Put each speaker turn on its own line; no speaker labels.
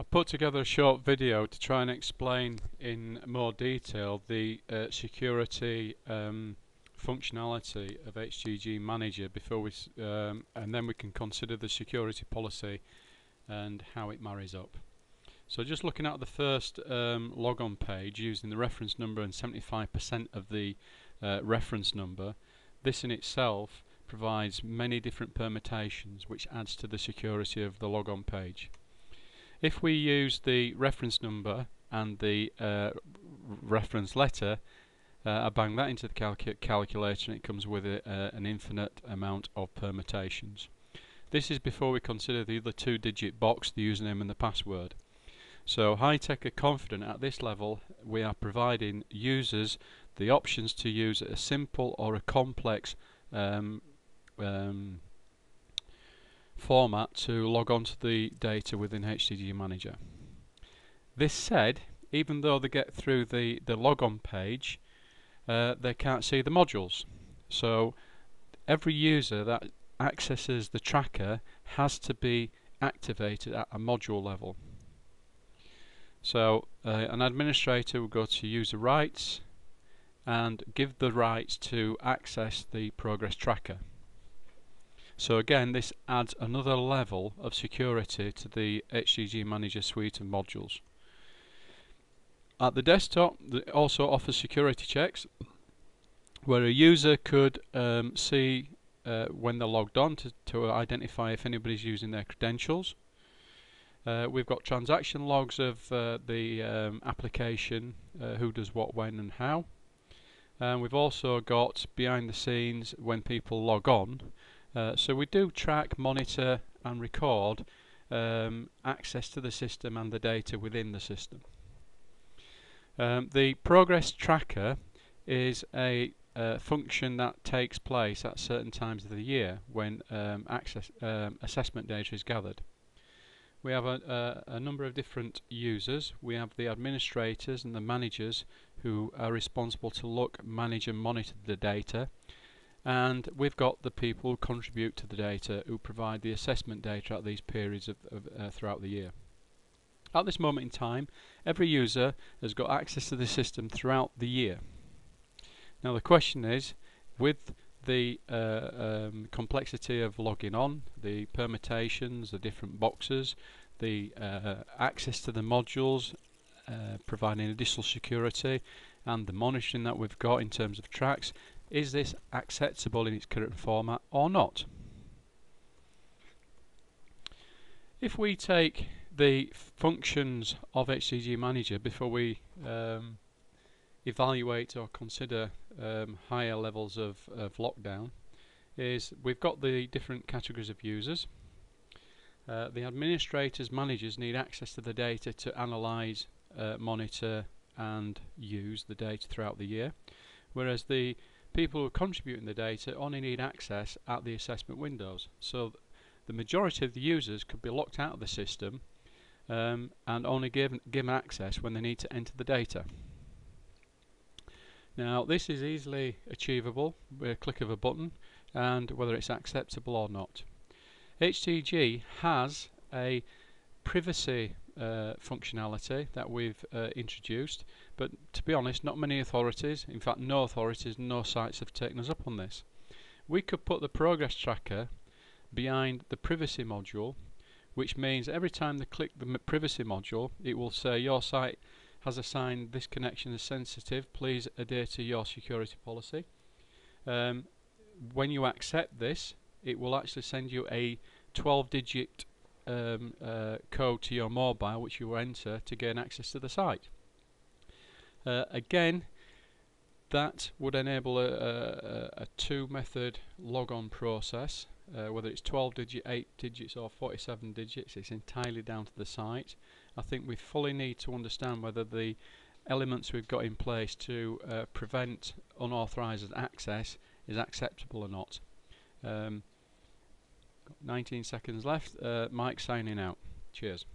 I've put together a short video to try and explain in more detail the security functionality of HTGmanager before and then we can consider the security policy and how it marries up. So just looking at the first logon page using the reference number and 75% of the reference number, this in itself provides many different permutations which adds to the security of the logon page. If we use the reference number and the reference letter, I bang that into the calculator and it comes with an infinite amount of permutations. This is before we consider the other two-digit box, the username and the password. So High-Tech are confident at this level we are providing users the options to use a simple or a complex format to log on to the data within HTGmanager. This said, even though they get through the logon page, they can't see the modules. So every user that accesses the tracker has to be activated at a module level. So an administrator will go to user rights and give the rights to access the progress tracker. So again, this adds another level of security to the HTGmanager suite of modules. At the desktop, it also offers security checks where a user could see when they're logged on to identify if anybody's using their credentials. We've got transaction logs of the application, who does what, when and how. And we've also got behind the scenes when people log on. So we do track, monitor and record access to the system and the data within the system. The progress tracker is a function that takes place at certain times of the year when assessment data is gathered. We have a number of different users. We have the administrators and the managers who are responsible to look, manage and monitor the data, and we've got the people who contribute to the data, who provide the assessment data at these periods throughout the year. At this moment in time, every user has got access to the system throughout the year. Now the question is, with the complexity of logging on, the permutations, the different boxes, the access to the modules, providing additional security, and the monitoring that we've got in terms of tracks, is this acceptable in its current format or not? If we take the functions of HTGmanager before we evaluate or consider higher levels of lockdown, is we've got the different categories of users. The administrators, managers need access to the data to analyse, monitor and use the data throughout the year, whereas the people who are contributing the data only need access at the assessment windows. So the majority of the users could be locked out of the system and only given access when they need to enter the data. Now this is easily achievable with a click of a button, and whether it's acceptable or not. HTG has a privacy functionality that we've introduced, but to be honest, not many authorities, in fact no authorities, no sites have taken us up on this. We could put the progress tracker behind the privacy module, which means every time they click the privacy module, it will say your site has assigned this connection as sensitive, please adhere to your security policy. When you accept this, it will actually send you a 12-digit code to your mobile, which you will enter to gain access to the site. Again, that would enable a two-method logon process, whether it's 12-digit, 8 digits or 47 digits. It's entirely down to the site. I think we fully need to understand whether the elements we've got in place to prevent unauthorized access is acceptable or not. 19 seconds left. Mike signing out. Cheers.